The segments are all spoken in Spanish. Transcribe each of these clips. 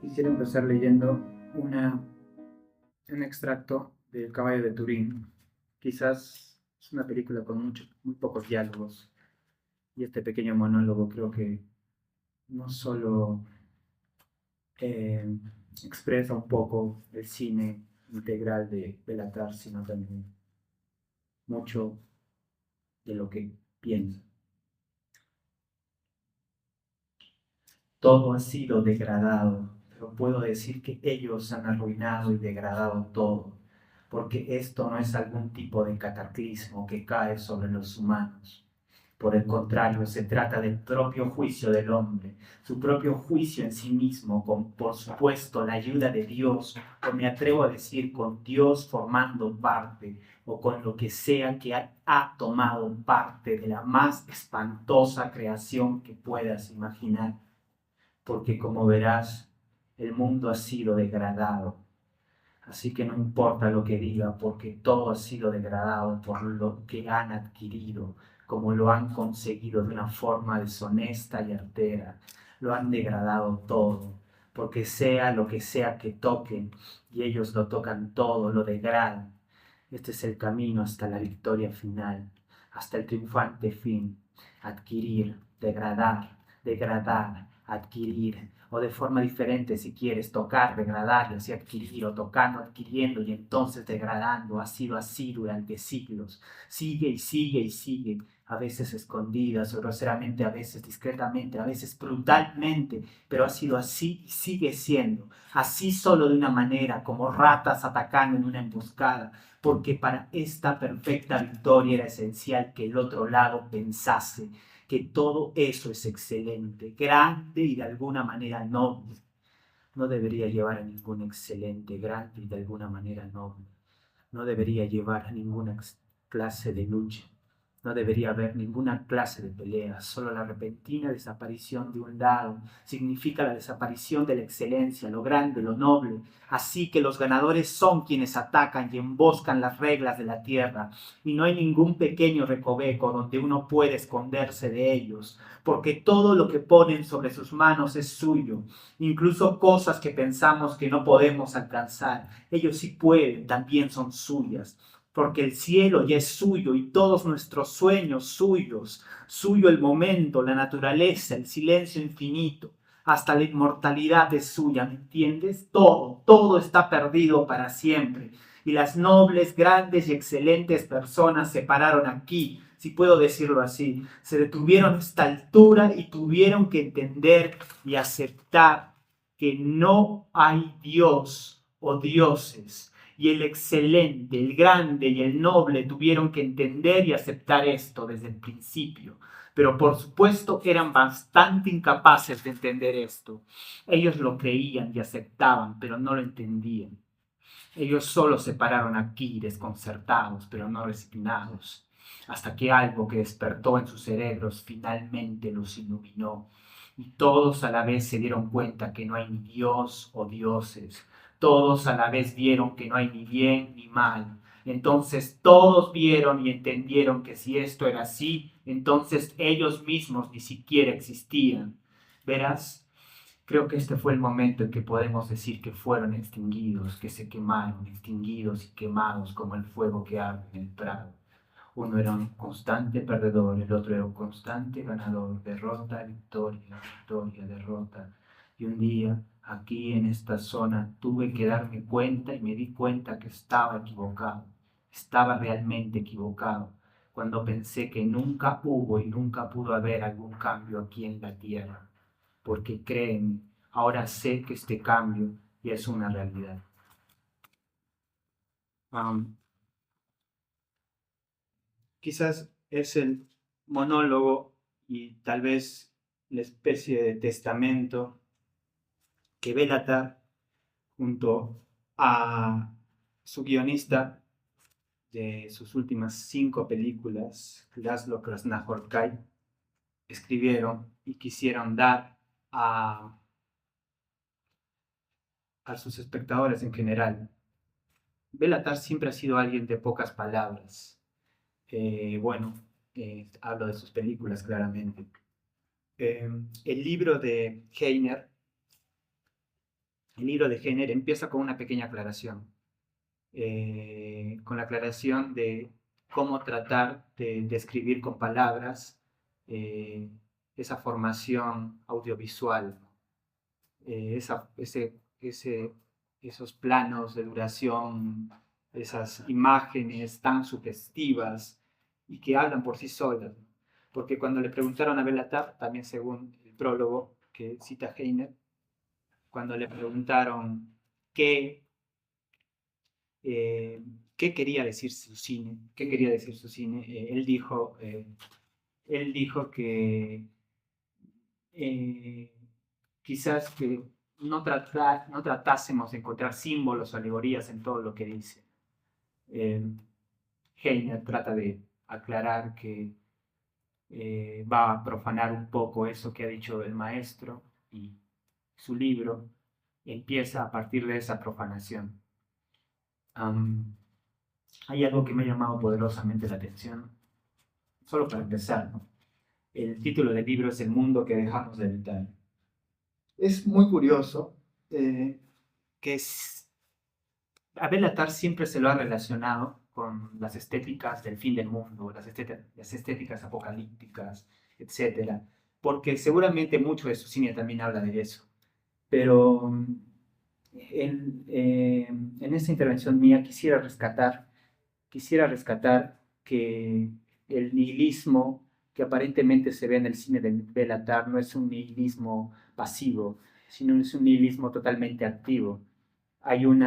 Quisiera empezar leyendo un extracto del Caballo de Turín. Quizás es una película con muy pocos diálogos, y este pequeño monólogo creo que no solo eh, expresa un poco el cine integral de Belatar, sino también mucho de lo que piensa. Todo ha sido degradado, pero puedo decir que ellos han arruinado y degradado todo, porque esto no es algún tipo de cataclismo que cae sobre los humanos. Por el contrario, se trata del propio juicio del hombre, su propio juicio en sí mismo, con, por supuesto, la ayuda de Dios, o me atrevo a decir, con Dios formando parte, o con lo que sea que ha tomado parte de la más espantosa creación que puedas imaginar. Porque como verás, el mundo ha sido degradado. Así que no importa lo que diga, porque todo ha sido degradado por lo que han adquirido, como lo han conseguido de una forma deshonesta y artera. Lo han degradado todo, porque sea lo que sea que toquen, y ellos lo tocan todo, lo degradan. Este es el camino hasta la victoria final, hasta el triunfante fin. Adquirir, degradar, degradar, adquirir, o de forma diferente si quieres, tocar, degradar, y así adquirir, o tocando, adquiriendo y entonces degradando. Ha sido así durante siglos. Sigue y sigue y sigue, a veces escondidas o groseramente, a veces discretamente, a veces brutalmente, pero ha sido así y sigue siendo. Así solo de una manera, como ratas atacando en una emboscada, porque para esta perfecta victoria era esencial que el otro lado pensase que todo eso es excelente, grande y de alguna manera noble. No debería llevar a ningún excelente, grande y de alguna manera noble. No debería llevar a ninguna clase de lucha. No debería haber ninguna clase de pelea. Solo la repentina desaparición de un lado significa la desaparición de la excelencia, lo grande, lo noble. Así que los ganadores son quienes atacan y emboscan las reglas de la tierra. Y no hay ningún pequeño recoveco donde uno puede esconderse de ellos, porque todo lo que ponen sobre sus manos es suyo, incluso cosas que pensamos que no podemos alcanzar. Ellos sí pueden, también son suyas, porque el cielo ya es suyo y todos nuestros sueños suyos, suyo el momento, la naturaleza, el silencio infinito, hasta la inmortalidad es suya, ¿me entiendes? Todo, todo está perdido para siempre. Y las nobles, grandes y excelentes personas se pararon aquí, si puedo decirlo así, se detuvieron a esta altura y tuvieron que entender y aceptar que no hay Dios o dioses. Y el excelente, el grande y el noble tuvieron que entender y aceptar esto desde el principio. Pero por supuesto que eran bastante incapaces de entender esto. Ellos lo creían y aceptaban, pero no lo entendían. Ellos solo se pararon aquí, desconcertados, pero no resignados, hasta que algo que despertó en sus cerebros finalmente los iluminó. Y todos a la vez se dieron cuenta que no hay ni Dios o dioses. Todos a la vez vieron que no hay ni bien ni mal. Entonces todos vieron y entendieron que si esto era así, entonces ellos mismos ni siquiera existían. Verás, creo que este fue el momento en que podemos decir que fueron extinguidos, que se quemaron, extinguidos y quemados como el fuego que arde en el prado. Uno era un constante perdedor, el otro era un constante ganador, derrota, victoria, victoria, derrota. Y un día, aquí en esta zona, tuve que darme cuenta y me di cuenta que estaba equivocado. Estaba realmente equivocado cuando pensé que nunca hubo y nunca pudo haber algún cambio aquí en la tierra. Porque créeme, ahora sé que este cambio ya es una realidad. Um, Quizás es el monólogo y tal vez la especie de testamento que Bélatar, junto a su guionista de sus últimas 5 películas, Laszlo Krasznahorkai, escribieron y quisieron dar a a sus espectadores en general. Bélatar siempre ha sido alguien de pocas palabras. Hablo de sus películas claramente. El libro de Heiner empieza con una pequeña aclaración, con la aclaración de cómo tratar de describir con palabras esa formación audiovisual, esos planos de duración, esas imágenes tan sugestivas y que hablan por sí solas. Porque cuando le preguntaron a Bélatar, también según el prólogo que cita Heiner, cuando le preguntaron qué quería decir su cine, él dijo que quizás que no tratásemos de encontrar símbolos o alegorías en todo lo que dice. Heiner trata de aclarar que va a profanar un poco eso que ha dicho el maestro, y su libro empieza a partir de esa profanación. Hay algo que me ha llamado poderosamente la atención, solo para empezar, ¿no? El título del libro es El mundo que dejamos de habitar. Es muy curioso que a Bélatar siempre se lo ha relacionado con las estéticas del fin del mundo, las estéticas apocalípticas, etc. Porque seguramente mucho de su cine también habla de eso. Pero en esta intervención mía quisiera rescatar que el nihilismo que aparentemente se ve en el cine de Bélatar no es un nihilismo pasivo, sino es un nihilismo totalmente activo. Hay un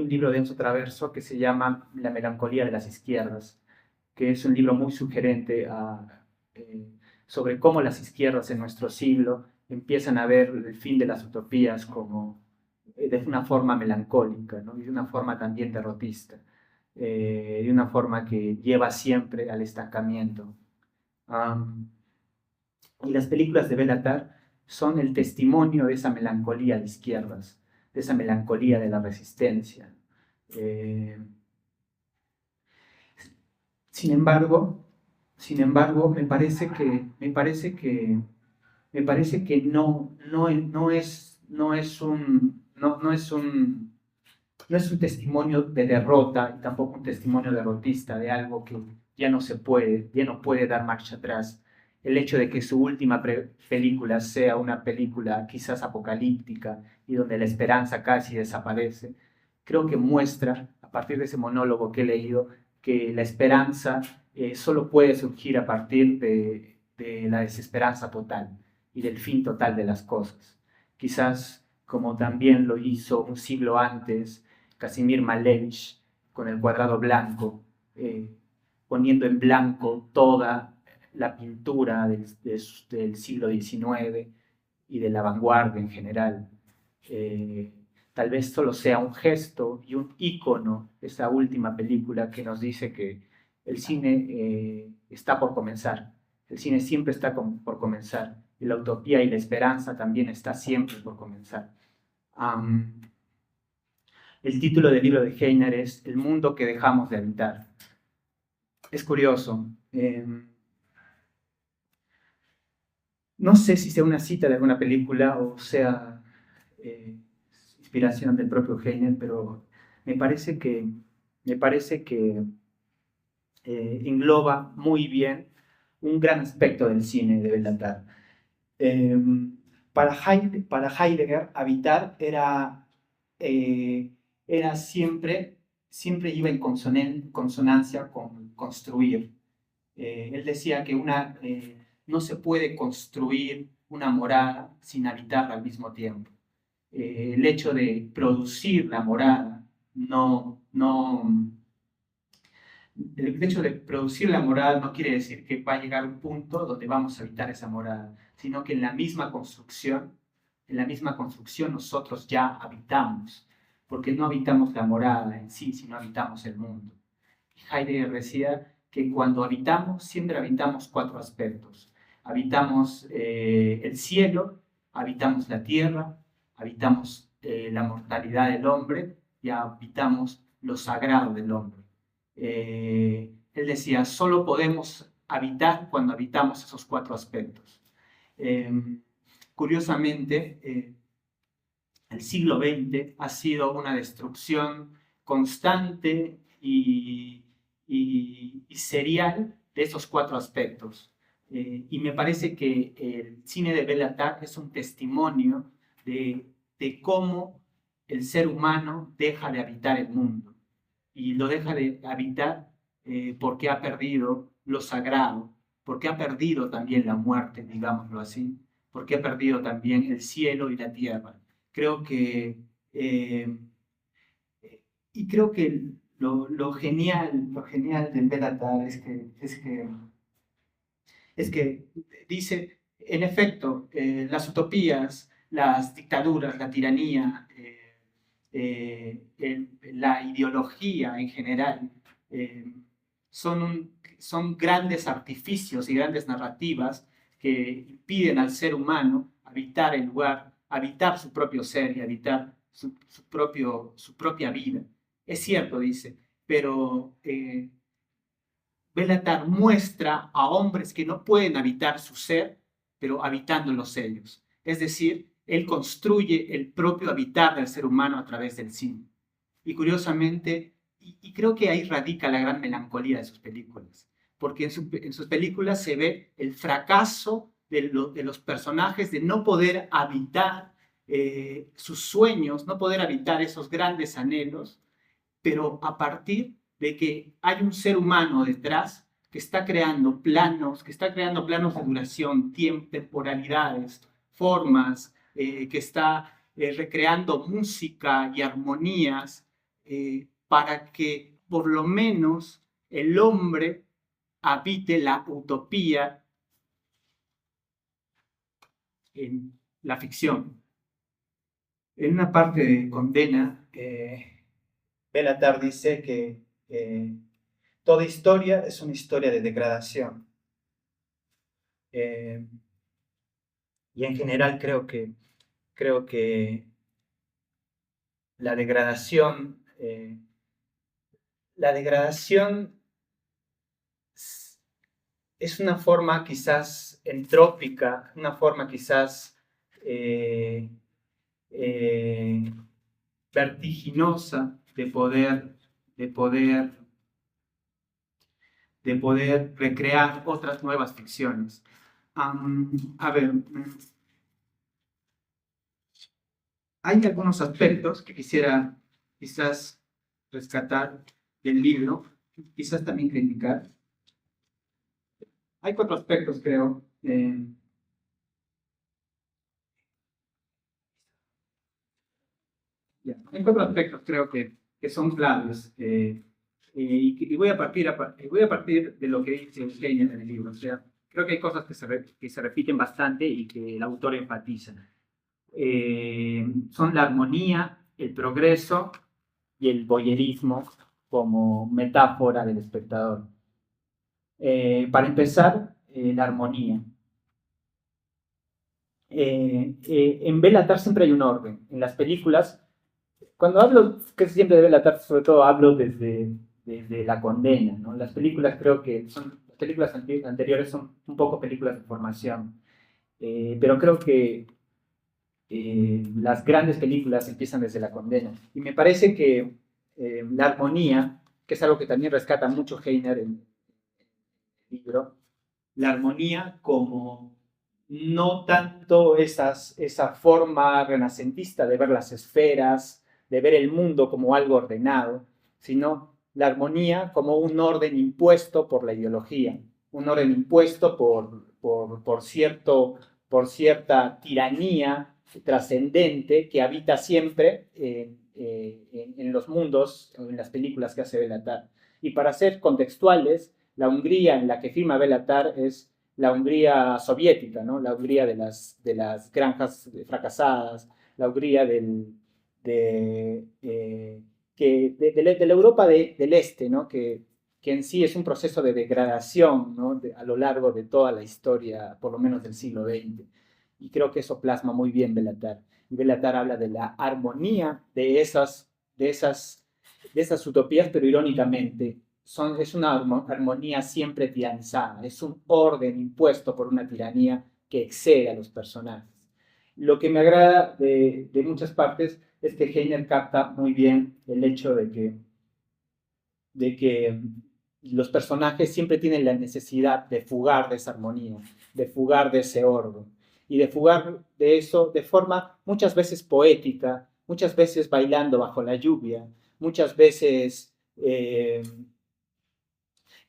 libro de Enzo Traverso que se llama La melancolía de las izquierdas, que es un libro muy sugerente sobre cómo las izquierdas en nuestro siglo empiezan a ver el fin de las utopías como de una forma melancólica, ¿no? Y de una forma también derrotista, de una forma que lleva siempre al estancamiento. Y las películas de Bélatar son el testimonio de esa melancolía de izquierdas, de esa melancolía de la resistencia. Sin embargo, me parece que no es un testimonio de derrota y tampoco un testimonio derrotista de algo que ya no puede dar marcha atrás. El hecho de que su última película sea una película quizás apocalíptica y donde la esperanza casi desaparece, creo que muestra, a partir de ese monólogo que he leído, que la esperanza solo puede surgir a partir de la desesperanza total y del fin total de las cosas. Quizás como también lo hizo un siglo antes Kazimir Malevich con El cuadrado blanco, poniendo en blanco toda la pintura del siglo XIX y de la vanguardia en general. Tal vez solo sea un gesto y un ícono, esa última película que nos dice que el cine está por comenzar. El cine siempre está por comenzar. Y la utopía y la esperanza también está siempre por comenzar. El título del libro de Heiner es El mundo que dejamos de habitar. Es curioso. No sé si sea una cita de alguna película o sea inspiración del propio Heiner, pero me parece que engloba muy bien un gran aspecto del cine de Bélatar. Para Heidegger, habitar era siempre iba en consonancia con construir. Él decía que no se puede construir una morada sin habitarla al mismo tiempo. El hecho de producir la morada el hecho de producir la morada no quiere decir que va a llegar un punto donde vamos a habitar esa morada, sino que en la misma construcción nosotros ya habitamos, porque no habitamos la morada en sí, sino habitamos el mundo. Heidegger decía que cuando habitamos, siempre habitamos 4 aspectos. Habitamos el cielo, habitamos la tierra, habitamos la mortalidad del hombre y habitamos lo sagrado del hombre. Él decía, solo podemos habitar cuando habitamos esos 4 aspectos. Curiosamente, el siglo XX ha sido una destrucción constante y serial de esos 4 aspectos. Y me parece que el cine de Béla Tarr es un testimonio de cómo el ser humano deja de habitar el mundo. Y lo deja de habitar porque ha perdido lo sagrado, porque ha perdido también la muerte, digámoslo así, porque ha perdido también el cielo y la tierra. Creo que, y creo que lo genial de Béla Tarr es que dice, en efecto, las utopías, las dictaduras, la tiranía, la ideología en general, son grandes artificios y grandes narrativas que impiden al ser humano habitar el lugar, habitar su propio ser y habitar su propia vida. Es cierto, dice, pero Béla Tarr muestra a hombres que no pueden habitar su ser, pero habitándolos ellos. Es decir, él construye el propio habitar del ser humano a través del cine. Y curiosamente, y creo que ahí radica la gran melancolía de sus películas, porque en sus películas se ve el fracaso de los personajes de no poder habitar sus sueños, no poder habitar esos grandes anhelos, pero a partir de que hay un ser humano detrás que está creando planos, de duración, tiempo, temporalidades, formas, que está recreando música y armonías para que por lo menos el hombre habite la utopía en la ficción. En una parte de Condena, Béla Tarr dice que toda historia es una historia de degradación. Y en general creo que la degradación es una forma quizás entrópica, una forma quizás vertiginosa de poder recrear otras nuevas ficciones. A ver, hay algunos aspectos que quisiera quizás rescatar del libro, quizás también criticar. Hay 4 aspectos, creo. Hay 4 aspectos, creo que son claves. Y voy a partir de lo que dice Heine en el libro. O sea, creo que hay cosas que se repiten bastante y que el autor enfatiza. Son la armonía, el progreso y el voyerismo como metáfora del espectador. Para empezar, la armonía. En Béla Tarr siempre hay un orden. En las películas, cuando hablo casi siempre de Béla Tarr, sobre todo hablo desde La Condena, ¿no? Las películas creo que las películas anteriores son un poco películas de formación, pero creo que las grandes películas empiezan desde La Condena. Y me parece que la armonía, que es algo que también rescata mucho Heiner en el libro, la armonía como no tanto esa forma renacentista de ver las esferas, de ver el mundo como algo ordenado, sino la armonía como un orden impuesto por la ideología, un orden impuesto por cierta tiranía trascendente que habita siempre en los mundos, en las películas que hace Béla Tarr. Y para ser contextuales, la Hungría en la que firma Béla Tarr es la Hungría soviética, ¿no? La Hungría de las granjas fracasadas, la Hungría de la Europa del Este, ¿no? Que en sí es un proceso de degradación, ¿no? A lo largo de toda la historia, por lo menos del siglo XX. Y creo que eso plasma muy bien Bélatar. Y Bélatar habla de la armonía de esas utopías, pero irónicamente es una armonía siempre tiranizada, es un orden impuesto por una tiranía que excede a los personajes. Lo que me agrada de muchas partes es que Heiner capta muy bien el hecho de que los personajes siempre tienen la necesidad de fugar de esa armonía, de fugar de ese orden, y de fugar de eso de forma muchas veces poética, muchas veces bailando bajo la lluvia, muchas veces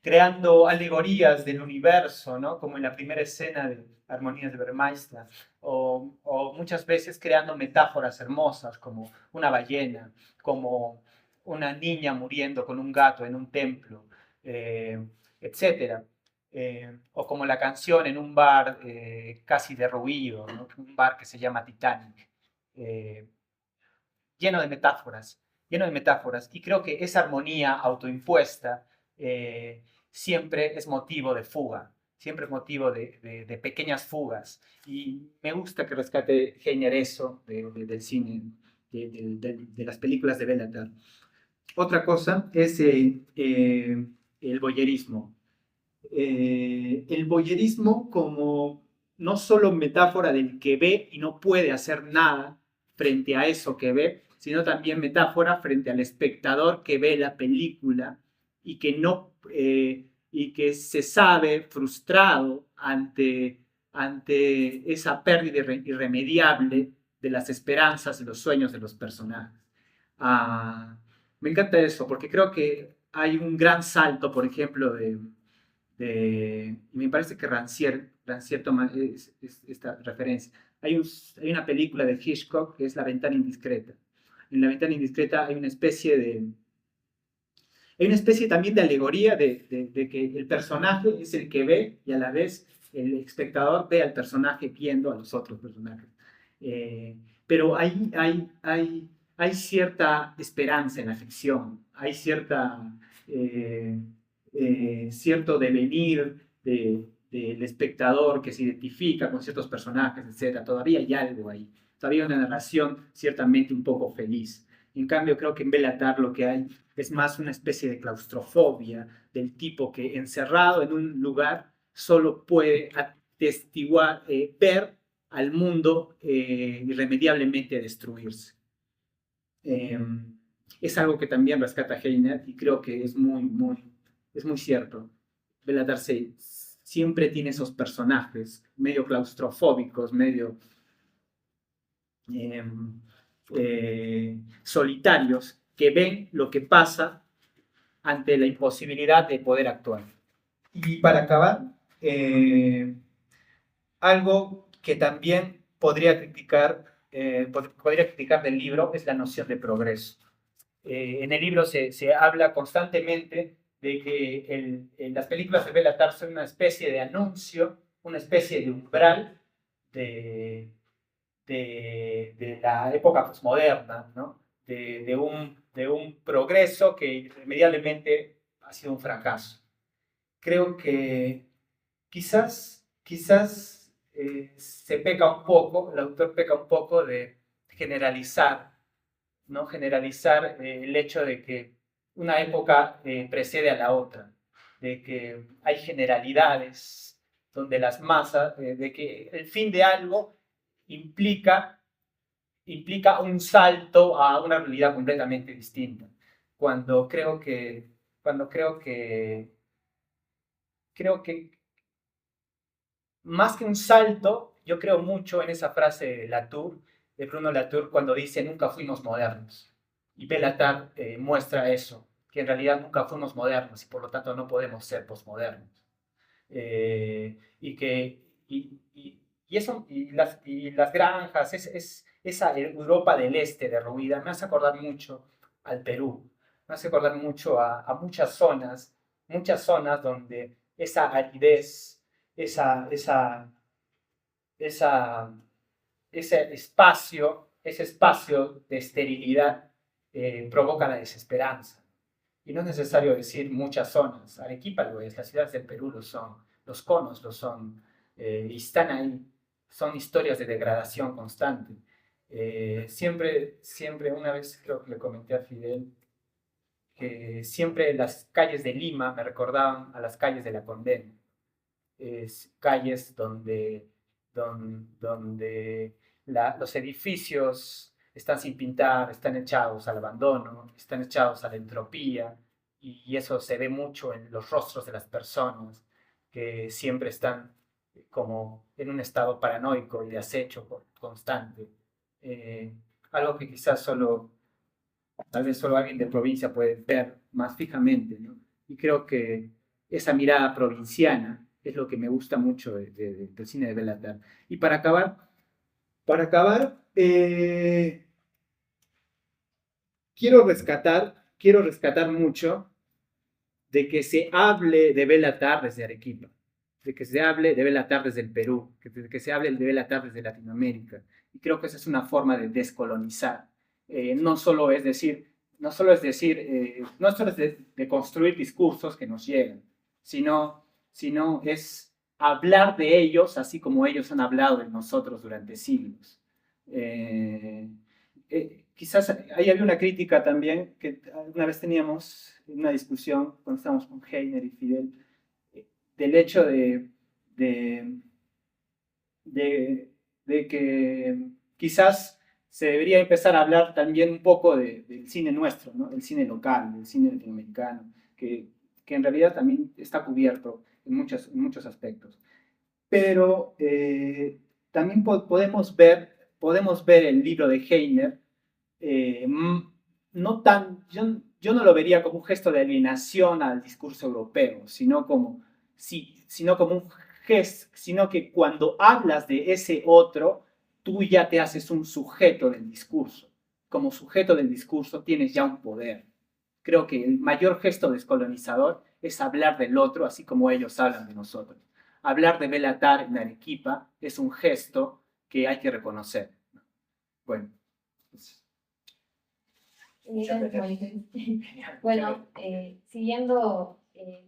creando alegorías del universo, ¿no? Como en la primera escena de Armonías de Vermeister, o muchas veces creando metáforas hermosas, como una ballena, como una niña muriendo con un gato en un templo, etc. O como la canción en un bar casi derruido, ¿no? Un bar que se llama Titanic, eh, lleno de metáforas, lleno de metáforas. Y creo que esa armonía autoimpuesta siempre es motivo de fuga, siempre es motivo de pequeñas fugas. Y me gusta que rescate Heiner eso del cine, de las películas de Bélatar. Otra cosa es el voyerismo. El voyerismo como no solo metáfora del que ve y no puede hacer nada frente a eso que ve, sino también metáfora frente al espectador que ve la película y que no y que se sabe frustrado ante esa pérdida irremediable de las esperanzas y los sueños de los personajes. Me encanta eso, porque creo que hay un gran salto, por ejemplo, me parece que Rancière toma esta referencia. Hay una película de Hitchcock que es La ventana indiscreta. En La ventana indiscreta hay una especie también de alegoría de que el personaje es el que ve y a la vez el espectador ve al personaje viendo a los otros personajes. Pero hay cierta esperanza en la ficción, hay cierto devenir del espectador que se identifica con ciertos personajes, etc. Todavía hay algo ahí, todavía hay una narración ciertamente un poco feliz. En cambio, creo que en Bélatar lo que hay es más una especie de claustrofobia del tipo que encerrado en un lugar solo puede atestiguar, ver al mundo irremediablemente destruirse. Es algo que también rescata Heiner y creo que es muy cierto. Bélatar siempre tiene esos personajes medio claustrofóbicos, medio solitarios, que ven lo que pasa ante la imposibilidad de poder actuar. Y para acabar, algo que también podría criticar del libro es la noción de progreso. En el libro se habla constantemente de que las películas de Bélatar son una especie de anuncio, una especie de umbral de la época postmoderna, ¿no? de un progreso que irremediablemente ha sido un fracaso. Creo que quizás se peca un poco, el autor peca un poco de generalizar, ¿no? Generalizar el hecho de que una época precede a la otra, de que hay generalidades donde las masas, de que el fin de algo implica un salto a una realidad completamente distinta. Cuando creo que, cuando creo que más que un salto, yo creo mucho en esa frase de Bruno Latour, cuando dice nunca fuimos modernos. Y Bélatar muestra eso, que en realidad nunca fuimos modernos y por lo tanto no podemos ser posmodernos. Y las granjas, esa Europa del Este derruida, me hace acordar mucho al Perú, me hace acordar mucho a muchas zonas donde esa aridez, esa, esa, esa, ese espacio de esterilidad provoca la desesperanza. Y no es necesario decir muchas zonas. Arequipa lo es, las ciudades del Perú lo son, los conos lo son, y están ahí. son historias de degradación constante. Siempre, una vez creo que le comenté a Fidel, que siempre las calles de Lima me recordaban a las calles de la Condena. Calles donde los edificios están sin pintar, están echados al abandono, están echados a la entropía, y eso se ve mucho en los rostros de las personas, que siempre están como en un estado paranoico y de acecho constante. Algo que quizás tal vez solo alguien de provincia puede ver más fijamente, ¿no? Y creo que esa mirada provinciana es lo que me gusta mucho del cine de Béla Tarr. Y para acabar, quiero rescatar mucho de que se hable de Béla Tarr desde Arequipa, de que se hable de Béla Tarr desde el Perú, que se hable de Béla Tarr desde Latinoamérica. Y creo que esa es una forma de descolonizar. No solo es de construir discursos que nos llegan, sino es hablar de ellos así como ellos han hablado de nosotros durante siglos. Quizás ahí había una crítica también, que alguna vez teníamos una discusión cuando estábamos con Heiner y Fidel, del hecho de que quizás se debería empezar a hablar también un poco del cine nuestro, ¿no? El cine local, del cine latinoamericano, que en realidad también está cubierto en muchos aspectos. Pero también podemos ver el libro de Heiner, no tan, yo no lo vería como un gesto de alienación al discurso europeo, sino como un gesto, sino que cuando hablas de ese otro, tú ya te haces un sujeto del discurso. Como sujeto del discurso tienes ya un poder. Creo que el mayor gesto descolonizador es hablar del otro, así como ellos hablan de nosotros. Hablar de Béla Tarr en Arequipa es un gesto que hay que reconocer. Bueno, pues, bueno, siguiendo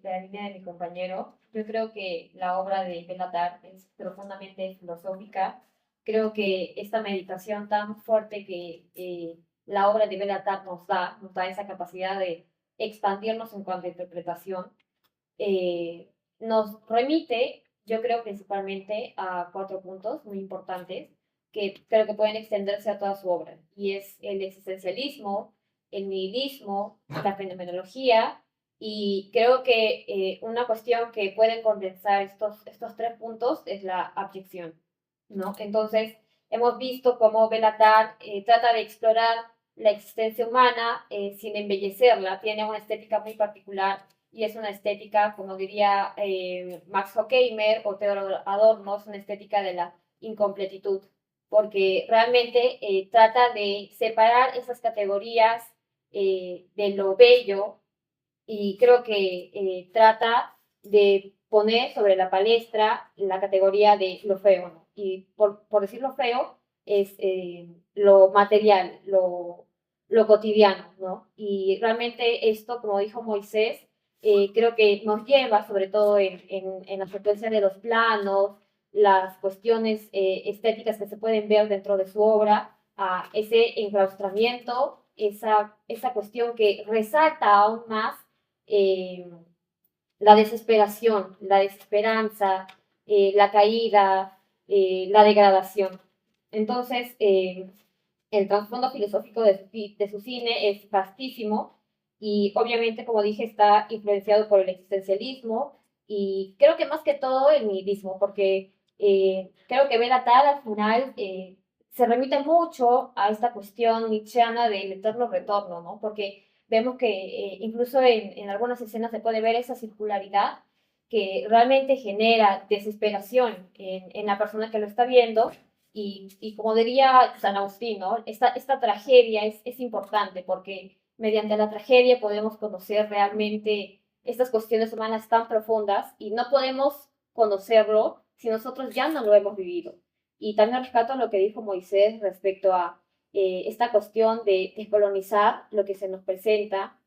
la línea de mi compañero, yo creo que la obra de Béla Tarr es profundamente filosófica. Creo que esta meditación tan fuerte que la obra de Béla Tarr nos da esa capacidad de expandirnos en cuanto a interpretación, nos remite, yo creo, principalmente a 4 puntos muy importantes que creo que pueden extenderse a toda su obra, y es el existencialismo, el nihilismo, la fenomenología, y creo que una cuestión que puede condensar estos 3 puntos es la abyección, ¿no? Entonces, hemos visto cómo Béla Tarr trata de explorar la existencia humana sin embellecerla, tiene una estética muy particular, y es una estética, como diría Max Horkheimer o Theodor Adorno, es una estética de la incompletitud, porque realmente trata de separar esas categorías de lo bello, y creo que trata de poner sobre la palestra la categoría de lo feo, ¿no? Y por decir lo feo es lo material, lo cotidiano, ¿no? Y realmente esto, como dijo Moisés, creo que nos lleva, sobre todo en la frecuencia de los planos, las cuestiones estéticas que se pueden ver dentro de su obra, a ese enclaustramiento, esa cuestión que resalta aún más eh, la desesperación, la desesperanza, la caída, la degradación. Entonces, el trasfondo filosófico de su cine es vastísimo, y obviamente, como dije, está influenciado por el existencialismo y creo que más que todo el nihilismo, porque creo que Béla Tarr al final se remite mucho a esta cuestión nietzscheana del eterno retorno, ¿no? Porque vemos que incluso en algunas escenas se puede ver esa circularidad que realmente genera desesperación en la persona que lo está viendo, y como diría San Agustín, ¿no? Esta tragedia es importante porque mediante la tragedia podemos conocer realmente estas cuestiones humanas tan profundas, y no podemos conocerlo si nosotros ya no lo hemos vivido. Y también rescato lo que dijo Moisés respecto a esta cuestión de descolonizar lo que se nos presenta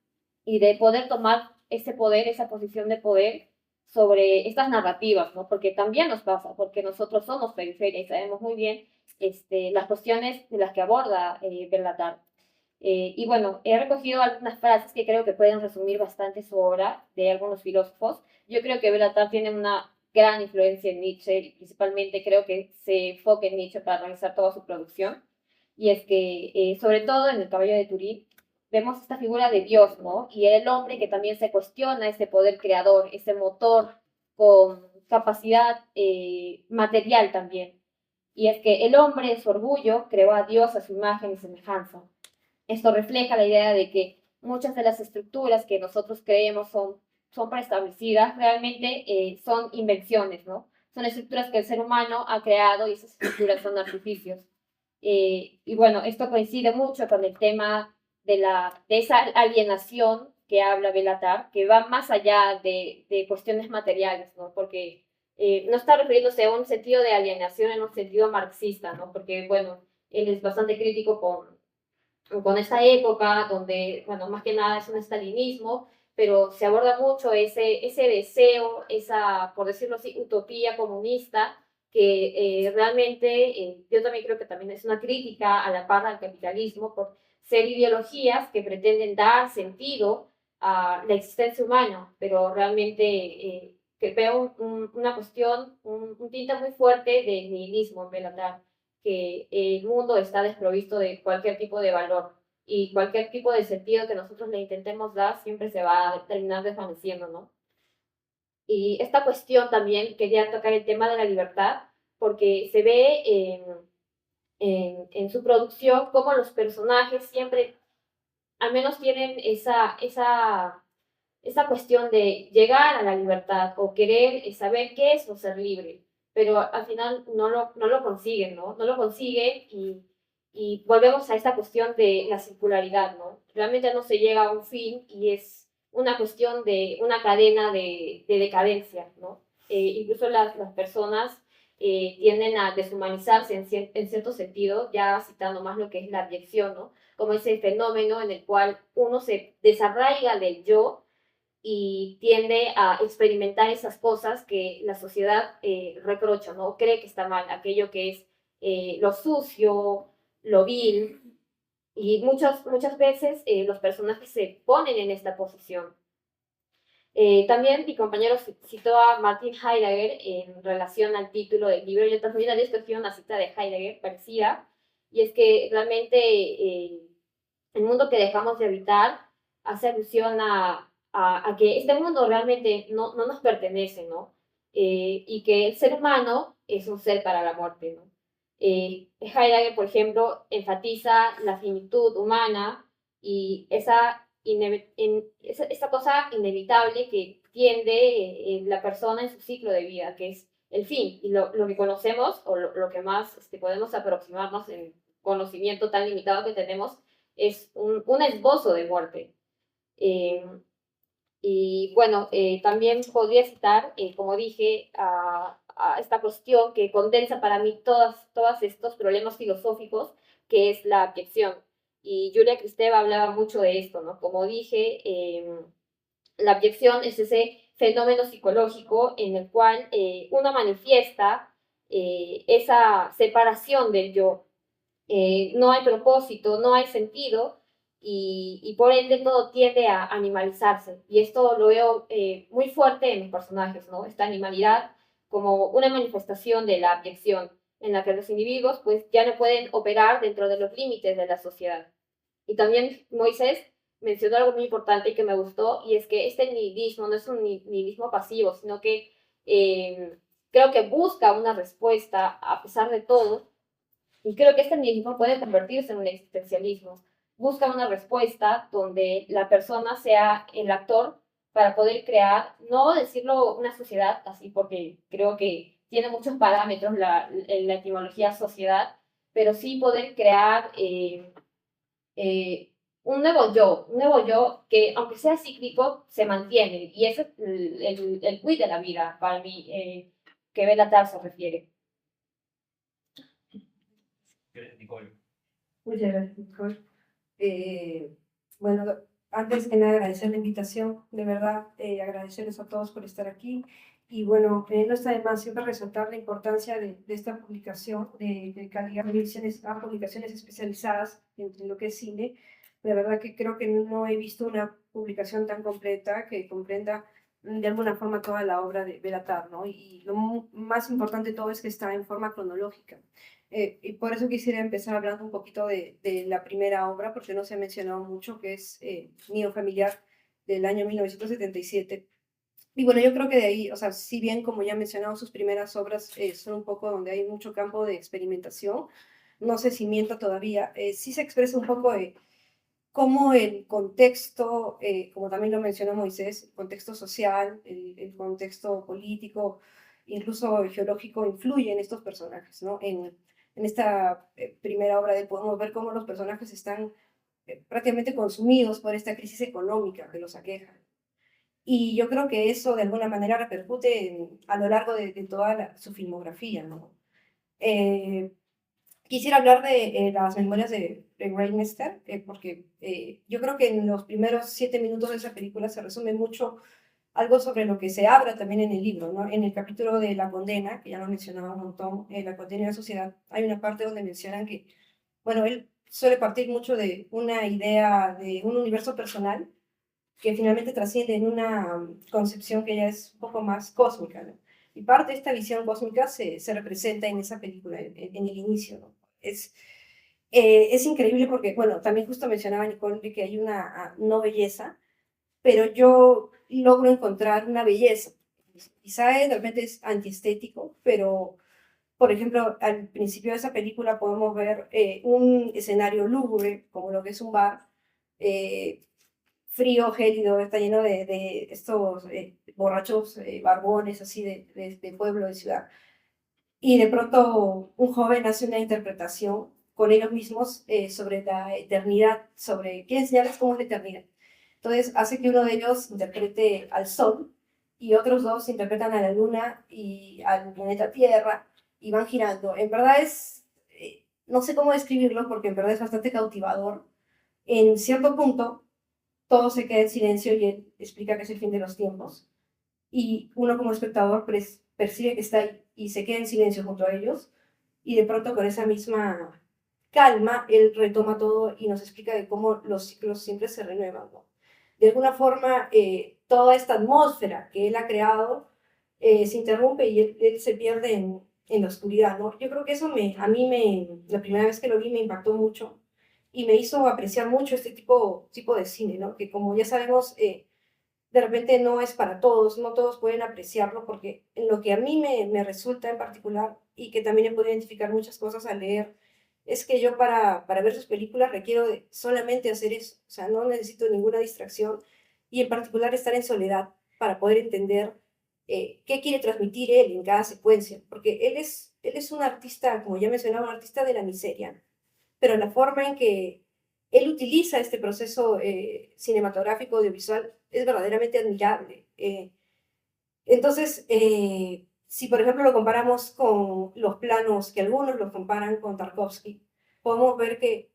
y de poder tomar ese poder, esa posición de poder sobre estas narrativas, ¿no? Porque también nos pasa, porque nosotros somos periferia y sabemos muy bien las cuestiones de las que aborda Belatar. Y bueno, he recogido algunas frases que creo que pueden resumir bastante su obra de algunos filósofos. Yo creo que Belatar tiene una gran influencia en Nietzsche y principalmente creo que se enfoca en Nietzsche para realizar toda su producción. Y es que, sobre todo en El caballo de Turín, vemos esta figura de Dios, ¿no? Y el hombre que también se cuestiona ese poder creador, ese motor con capacidad material también. Y es que el hombre, en su orgullo, creó a Dios a su imagen y semejanza. Esto refleja la idea de que muchas de las estructuras que nosotros creemos son preestablecidas, realmente son invenciones, ¿no? Son estructuras que el ser humano ha creado y esas estructuras son artificios. Y bueno, esto coincide mucho con el tema de esa alienación que habla Belatar, que va más allá de cuestiones materiales, ¿no? Porque no está refiriéndose a un sentido de alienación en un sentido marxista, ¿no? Porque, bueno, él es bastante crítico con esta época donde, bueno, más que nada es un estalinismo, pero se aborda mucho ese deseo, esa, por decirlo así, utopía comunista, que realmente yo también creo que también es una crítica a la par al capitalismo por ser ideologías que pretenden dar sentido a la existencia humana, pero realmente que veo una cuestión, un tinte muy fuerte de nihilismo en Belatar, que el mundo está desprovisto de cualquier tipo de valor y cualquier tipo de sentido que nosotros le intentemos dar siempre se va a terminar desvaneciendo, ¿no? Y esta cuestión también quería tocar el tema de la libertad porque se ve en su producción cómo los personajes siempre al menos tienen esa cuestión de llegar a la libertad o querer saber qué es o ser libre, pero al final no lo consiguen, ¿no? No lo consiguen y volvemos a esta cuestión de la circularidad, ¿no? Realmente no se llega a un fin y es una cuestión de una cadena de decadencia, ¿no? Incluso las personas tienden a deshumanizarse en cierto sentido, ya citando más lo que es la abyección, ¿no? Como ese fenómeno en el cual uno se desarraiga del yo y tiende a experimentar esas cosas que la sociedad reprocha, ¿no? Cree que está mal, aquello que es lo sucio, lo vil, y muchas veces los personajes se ponen en esta posición. También mi compañero citó a Martin Heidegger en relación al título del libro. Yo también había escogido una cita de Heidegger parecida, y es que realmente el mundo que dejamos de habitar hace alusión a que este mundo realmente no nos pertenece, ¿no? Y que el ser humano es un ser para la muerte, ¿no? Heidegger, por ejemplo, enfatiza la finitud humana y esa cosa inevitable que tiende la persona en su ciclo de vida, que es el fin. Y lo que conocemos, o lo que más podemos aproximarnos en conocimiento tan limitado que tenemos, es un esbozo de muerte. Eh, y bueno, también podría citar, como dije, a esta cuestión que condensa para mí todos estos problemas filosóficos, que es la abyección. Y Julia Kristeva hablaba mucho de esto, ¿no? Como dije, la abyección es ese fenómeno psicológico en el cual uno manifiesta esa separación del yo. No hay propósito, no hay sentido y por ende todo tiende a animalizarse. Y esto lo veo muy fuerte en mis personajes, ¿no? Esta animalidad como una manifestación de la abyección, en la que los individuos pues ya no pueden operar dentro de los límites de la sociedad. Y también Moisés mencionó algo muy importante que me gustó, y es que este nihilismo no es un nihilismo pasivo, sino que creo que busca una respuesta a pesar de todo, y creo que este nihilismo puede convertirse en un existencialismo. Busca una respuesta donde la persona sea el actor para poder crear, no decirlo una sociedad así, porque creo que tiene muchos parámetros la etimología sociedad, pero sí poder crear un nuevo yo que, aunque sea cíclico, se mantiene. Y ese es el quid de la vida, para mí, que Bélatar se refiere. Muchas gracias, Nicole. Bueno, antes que nada agradecer la invitación, de verdad, agradecerles a todos por estar aquí. Y bueno, no está de más siempre resaltar la importancia de esta publicación, de calidad de ediciones a publicaciones especializadas en lo que es cine. De verdad que creo que no he visto una publicación tan completa que comprenda de alguna forma toda la obra de Bélatar, ¿no? Y lo más importante de todo es que está en forma cronológica. Y por eso quisiera empezar hablando un poquito de la primera obra, porque no se ha mencionado mucho, que es Nido Familiar, del año 1977. Y bueno, yo creo que de ahí, o sea, si bien como ya he mencionado, sus primeras obras son un poco donde hay mucho campo de experimentación, no sé si miento todavía, sí se expresa un poco de cómo el contexto, como también lo mencionó Moisés, el contexto social, el contexto político, incluso geológico, influye en estos personajes, ¿no? En esta primera obra de él podemos ver cómo los personajes están prácticamente consumidos por esta crisis económica que los aqueja. Y yo creo que eso de alguna manera repercute a lo largo de toda su filmografía, ¿no? Eh, Quisiera hablar de las memorias de Reimester, porque yo creo que en los primeros 7 minutos de esa película se resume mucho algo sobre lo que se habla también en el libro, ¿no? En el capítulo de la condena, que ya lo mencionaba un montón, la condena y la sociedad, hay una parte donde mencionan que, bueno, él suele partir mucho de una idea de un universo personal que finalmente trasciende en una concepción que ya es un poco más cósmica, ¿no? Y parte de esta visión cósmica se representa en esa película, en el inicio, ¿no? Es increíble porque, bueno, también justo mencionaba Nicole de que hay una no belleza, pero yo logro encontrar una belleza. Quizá de repente es antiestético, pero, por ejemplo, al principio de esa película podemos ver un escenario lúgubre, como lo que es un bar, eh, frío, gélido, está lleno de estos borrachos barbones, así de pueblo, de ciudad. Y de pronto un joven hace una interpretación con ellos mismos sobre la eternidad, sobre qué enseñarles cómo es la eternidad. Entonces hace que uno de ellos interprete al sol y otros dos interpretan a la luna y al planeta Tierra y van girando. En verdad no sé cómo describirlo porque en verdad es bastante cautivador. En cierto punto todo se queda en silencio y él explica que es el fin de los tiempos. Y uno como espectador percibe que está ahí y se queda en silencio junto a ellos. Y de pronto con esa misma calma, él retoma todo y nos explica de cómo los ciclos siempre se renuevan, ¿no? De alguna forma, toda esta atmósfera que él ha creado se interrumpe y él se pierde en la oscuridad, ¿no? Yo creo que eso la primera vez que lo vi me impactó mucho y me hizo apreciar mucho este tipo de cine, ¿no? Que como ya sabemos, de repente no es para todos, no todos pueden apreciarlo, porque en lo que a mí me resulta en particular y que también he podido identificar muchas cosas al leer, es que yo para ver sus películas requiero solamente hacer eso, o sea, no necesito ninguna distracción y en particular estar en soledad para poder entender qué quiere transmitir él en cada secuencia, porque él es un artista, como ya mencionaba, un artista de la miseria, pero la forma en que él utiliza este proceso cinematográfico audiovisual es verdaderamente admirable. Entonces, si por ejemplo lo comparamos con los planos, que algunos lo comparan con Tarkovsky, podemos ver que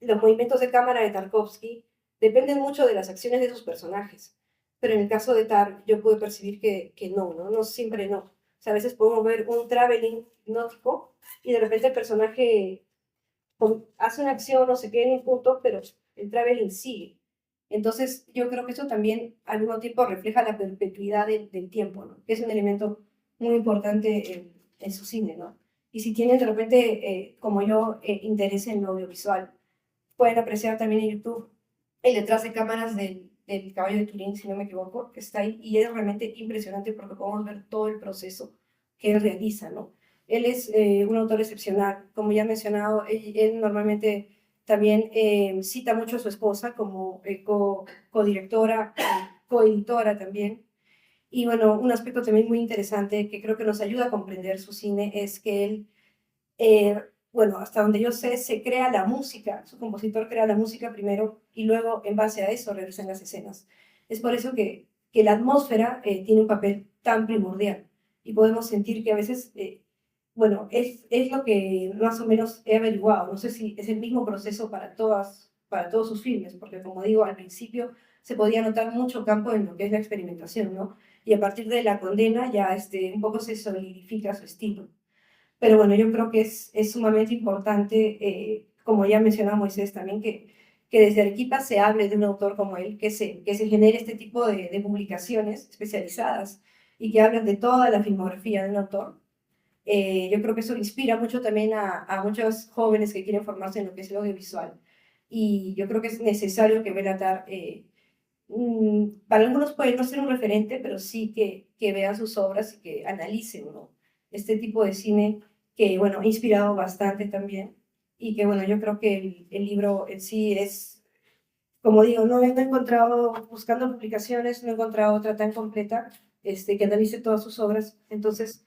los movimientos de cámara de Tarkovsky dependen mucho de las acciones de sus personajes. Pero en el caso de Tar, yo puedo percibir que no siempre no. O sea, a veces podemos ver un traveling hipnótico y de repente el personaje hace una acción, no se queda en un punto, pero el traveling sigue. Entonces, yo creo que eso también al mismo tiempo refleja la perpetuidad del tiempo, ¿no? Que es un elemento muy importante en su cine, ¿no? Y si tienen de repente, como yo, interés en lo audiovisual, pueden apreciar también en YouTube el detrás de cámaras del caballo de Turín, si no me equivoco, que está ahí, y es realmente impresionante porque podemos ver todo el proceso que él realiza, ¿no? Él es un autor excepcional, como ya he mencionado, él normalmente también cita mucho a su esposa como codirectora, coeditora también. Y bueno, un aspecto también muy interesante que creo que nos ayuda a comprender su cine es que él bueno, hasta donde yo sé, se crea la música, su compositor crea la música primero y luego en base a eso realizan las escenas. Es por eso que la atmósfera tiene un papel tan primordial y podemos sentir que a veces, bueno, es lo que más o menos he averiguado, no sé si es el mismo proceso para todas para todos sus filmes, porque como digo, al principio se podía notar mucho campo en lo que es la experimentación, ¿no? Y a partir de La Condena ya un poco se solidifica su estilo. Pero bueno, yo creo que es sumamente importante, como ya mencionaba Moisés también, que desde Arequipa se hable de un autor como él, que se genere este tipo de publicaciones especializadas y que hablen de toda la filmografía de un autor. Yo creo que eso inspira mucho también a muchos jóvenes que quieren formarse en lo que es el audiovisual. Y yo creo que es necesario que Bélatar, para algunos puede no ser un referente, pero sí que vean sus obras y que analicen, ¿no? Este tipo de cine que, bueno, ha inspirado bastante también. Y que, bueno, yo creo que el libro en sí es, como digo, no he encontrado, buscando publicaciones, no he encontrado otra tan completa que analice todas sus obras. Entonces,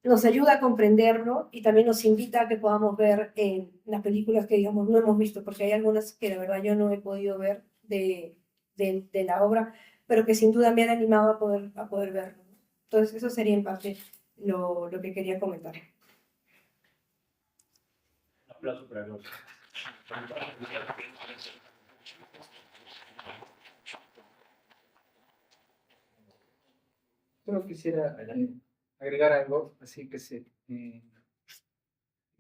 nos ayuda a comprenderlo y también nos invita a que podamos ver las películas que, digamos, no hemos visto, porque hay algunas que la verdad yo no he podido ver de la obra, pero que sin duda me han animado a poder verlo. Entonces, eso sería en parte lo que quería comentar. Un aplauso para los. Solo quisiera agregar algo, así que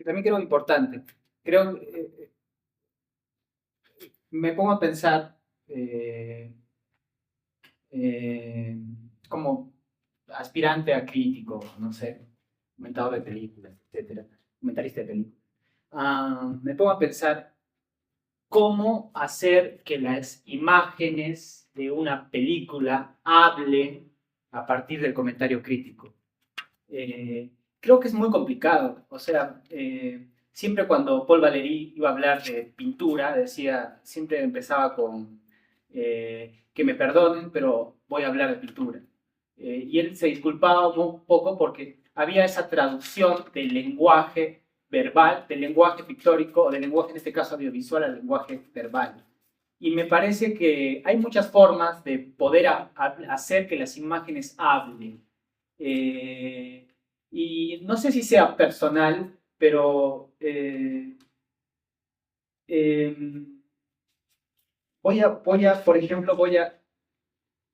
también creo importante. Creo, me pongo a pensar como aspirante a crítico, no sé, comentador de películas, etcétera, comentarista de películas. Me pongo a pensar cómo hacer que las imágenes de una película hablen a partir del comentario crítico. Creo que es muy complicado. O sea, siempre cuando Paul Valéry iba a hablar de pintura, decía, siempre empezaba con que me perdonen, pero voy a hablar de pintura. Y él se disculpaba un poco porque había esa traducción del lenguaje verbal, del lenguaje pictórico, o del lenguaje, en este caso audiovisual, al lenguaje verbal. Y me parece que hay muchas formas de poder hacer que las imágenes hablen. Y no sé si sea personal, pero por ejemplo,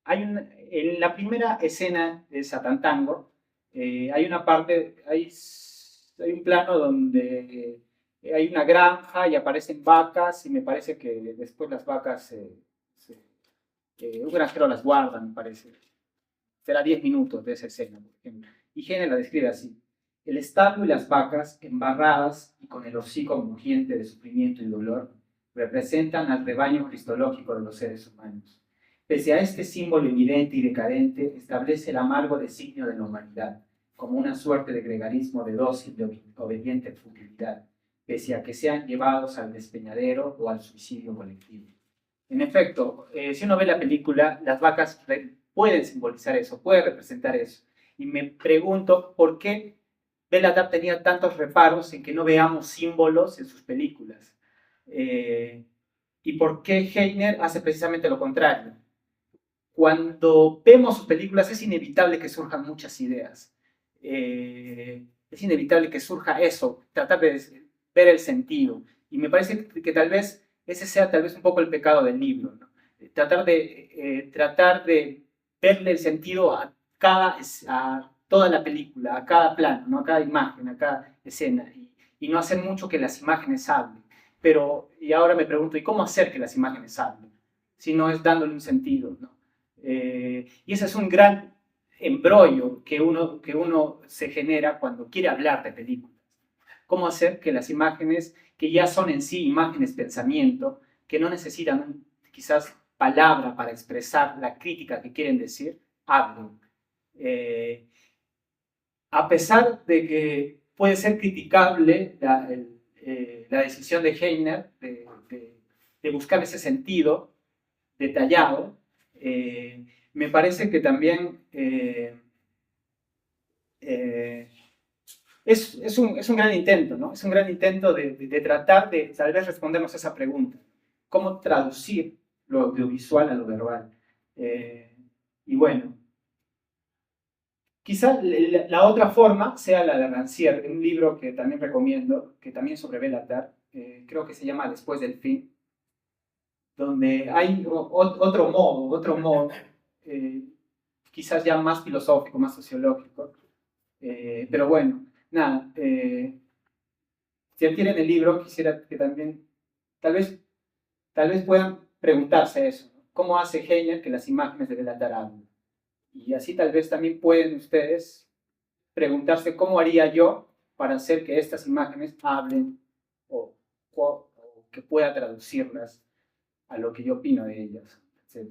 en la primera escena de Satan Tango, hay una parte, hay un plano donde hay una granja y aparecen vacas y me parece que después las vacas, un granjero las guarda, me parece. Será 10 minutos de esa escena, por ejemplo. Y Gene la describe así. El establo y las vacas, embarradas y con el hocico crujiente de sufrimiento y dolor, representan al rebaño cristológico de los seres humanos. Pese a este símbolo evidente y decadente, establece el amargo designio de la humanidad, como una suerte de gregarismo de dócil y obediente futilidad, pese a que sean llevados al despeñadero o al suicidio colectivo. En efecto, si uno ve la película, las vacas pueden simbolizar eso, pueden representar eso. Y me pregunto por qué Bélatar tenía tantos reparos en que no veamos símbolos en sus películas. Y por qué Heiner hace precisamente lo contrario. Cuando vemos sus películas es inevitable que surjan muchas ideas. Es inevitable que surja eso, tratar de ver el sentido. Y me parece que tal vez ese sea tal vez un poco el pecado del libro, ¿no? Tratar de verle el sentido a toda la película, a cada plano, ¿no? A cada imagen, a cada escena, y no hacer mucho que las imágenes hablen. Y ahora me pregunto, ¿y cómo hacer que las imágenes hablen? Si no es dándole un sentido, ¿no? Y ese es un gran embrollo que uno se genera cuando quiere hablar de películas. ¿Cómo hacer que las imágenes, que ya son en sí imágenes pensamiento, que no necesitan quizás palabra para expresar la crítica que quieren decir, hablen? A pesar de que puede ser criticable la decisión de Heiner de buscar ese sentido detallado, me parece que también es un gran intento, ¿no? Es un gran intento de tratar de tal vez respondernos a esa pregunta. ¿Cómo traducir lo audiovisual a lo verbal? Y bueno, quizá la otra forma sea la de Rancière, un libro que también recomiendo, que también sobre Bélatar, creo que se llama Después del fin. donde hay otro modo, quizás ya más filosófico, más sociológico. Pero bueno, nada, si adquieren el libro, quisiera que también, tal vez puedan preguntarse eso, ¿no? ¿Cómo hace Heiner que las imágenes de Bélatar hablen? Y así tal vez también pueden ustedes preguntarse cómo haría yo para hacer que estas imágenes hablen o que pueda traducirlas a lo que yo opino de ellas, etc.